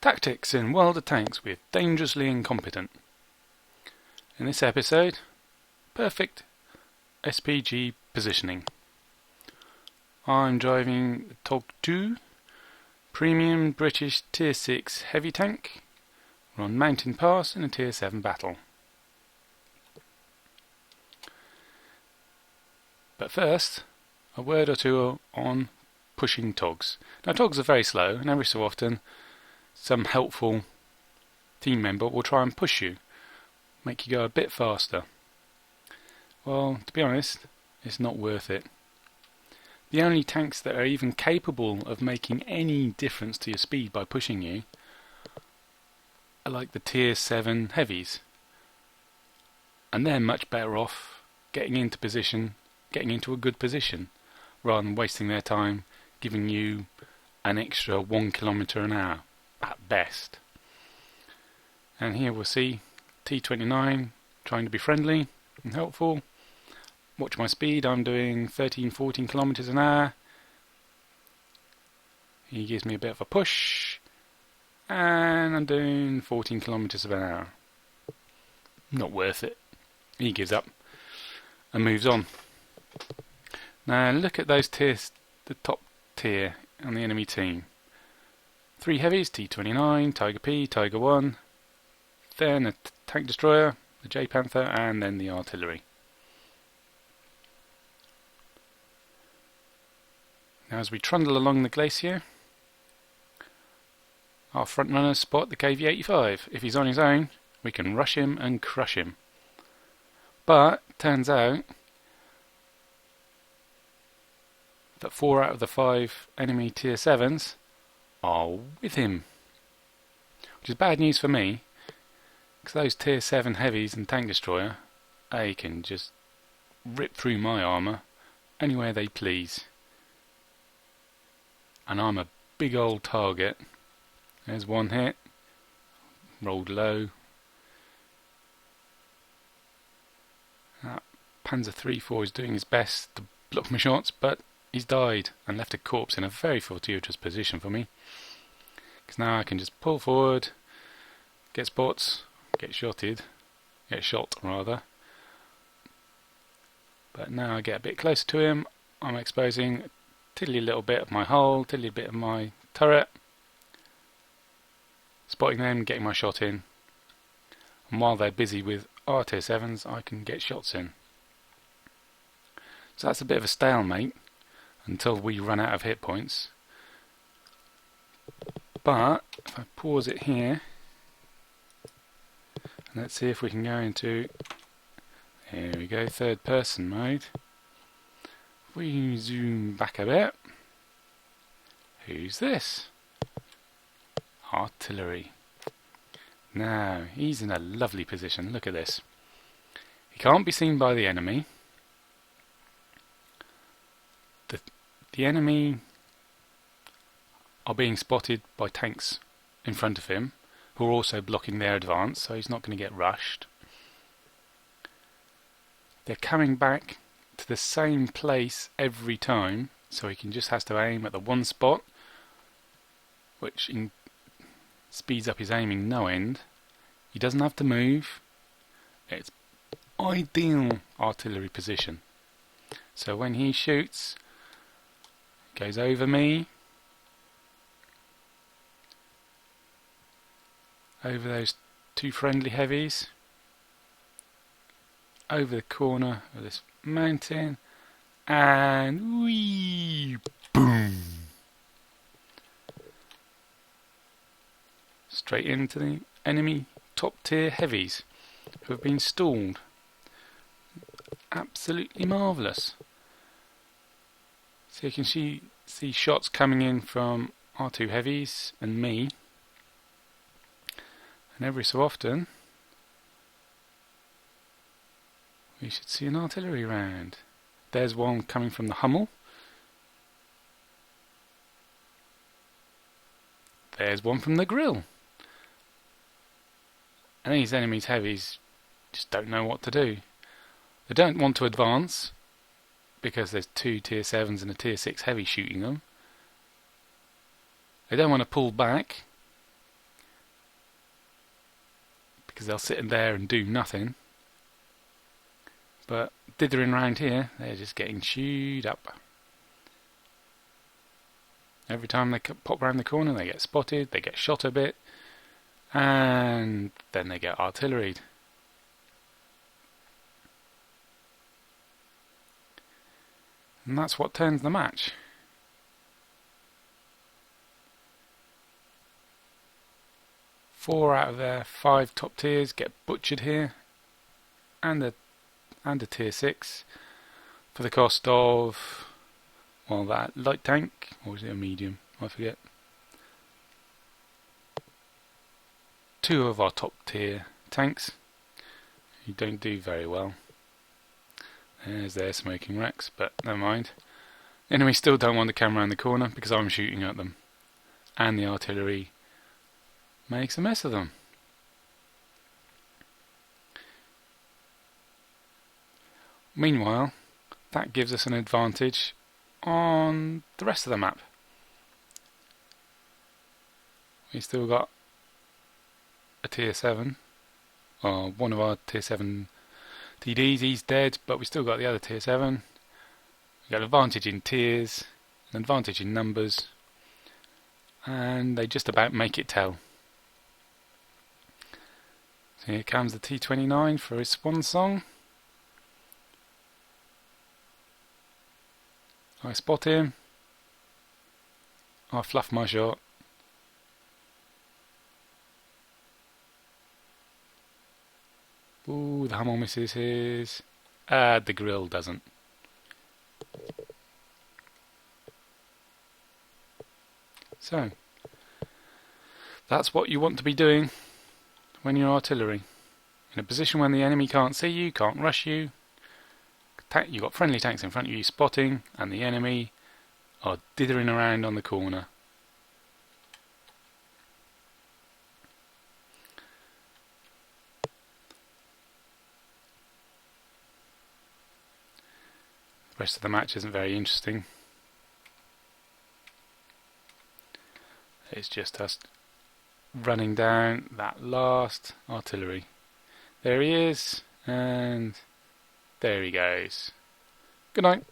Tactics in World of Tanks with Dangerously Incompetent. In this episode, perfect SPG positioning. I'm driving the TOG 2 Premium British Tier 6 Heavy Tank. We're on Mountain Pass in a Tier 7 battle. But first, a word or two on pushing TOGs. Now TOGs are very slow, and every so often some helpful team member will try and push you, make you go a bit faster. Well, to be honest, it's not worth it. The only tanks that are even capable of making any difference to your speed by pushing you are like the Tier 7 heavies. And they're much better off getting into a good position, rather than wasting their time giving you an extra 1 kilometre an hour at best. And here we'll see T29 trying to be friendly and helpful. Watch my speed, I'm doing 13-14 kilometres an hour. He gives me a bit of a push, and I'm doing 14 kilometres an hour. Not worth it. He gives up and moves on. Now look at those tiers, the top tier on the enemy team. 3 heavies, T29, Tiger P, Tiger 1, then a tank destroyer, the J Panther, and then the artillery. Now as we trundle along the glacier, our front runners spot the KV-85. If he's on his own, we can rush him and crush him. But turns out that 4 out of the 5 enemy Tier 7s are with him, which is bad news for me, because those Tier 7 heavies and tank destroyer, they can just rip through my armour anywhere they please, and I'm a big old target. There's one hit, rolled low. That Panzer III-4 is doing his best to block my shots, but he's died and left a corpse in a very fortuitous position for me. Because now I can just pull forward, get spots, get shot rather. But now I get a bit closer to him, I'm exposing a tiddly little bit of my hull, tiddly bit of my turret, spotting them, getting my shot in. And while they're busy with our Tier 7s, I can get shots in. So that's a bit of a stalemate until we run out of hit points. But if I pause it here, and let's see if we can go into, here we go, third person mode. If we zoom back a bit, who's this? Artillery. Now he's in a lovely position. Look at this. He can't be seen by the enemy. The enemy are being spotted by tanks in front of him, who are also blocking their advance, so he's not going to get rushed. They're coming back to the same place every time, so he just has to aim at the one spot, which speeds up his aiming no end. He doesn't have to move. It's ideal artillery position. So when he shoots, goes over me, over those 2 friendly heavies, over the corner of this mountain, and whee, boom, straight into the enemy top tier heavies who have been stalled. Absolutely marvellous. So you can see shots coming in from our 2 heavies and me, and every so often we should see an artillery round. There's one coming from the Hummel. There's one from the Grill. And these enemies heavies just don't know what to do. They don't want to advance because there's 2 Tier 7s and a Tier 6 heavy shooting them. They don't want to pull back because they'll sit in there and do nothing. But dithering around here, they're just getting chewed up. Every time they pop around the corner, they get spotted, they get shot a bit, and then they get artilleried. And that's what turns the match. Four out of their 5 top tiers get butchered here, and a tier 6 for the cost of, well, that light tank, or was it a medium? I forget. 2 of our top tier tanks who don't do very well. There's their smoking wrecks, but never mind. Enemies still don't want to come around the corner because I'm shooting at them, and the artillery makes a mess of them. Meanwhile, that gives us an advantage on the rest of the map. We still got a tier 7, or one of our tier 7 TDs, he's dead, but we still got the other tier 7. We got an advantage in tiers, an advantage in numbers, and they just about make it tell. So here comes the T-29 for his swan song. I spot him, I fluff my shot, ooh, the Hummel misses his, the grill doesn't. So, that's what you want to be doing when you're artillery. In a position when the enemy can't see you, can't rush you, you've got friendly tanks in front of you spotting, and the enemy are dithering around on the corner. The rest of the match isn't very interesting. It's just us running down that last artillery. There he is, and there he goes. Good night.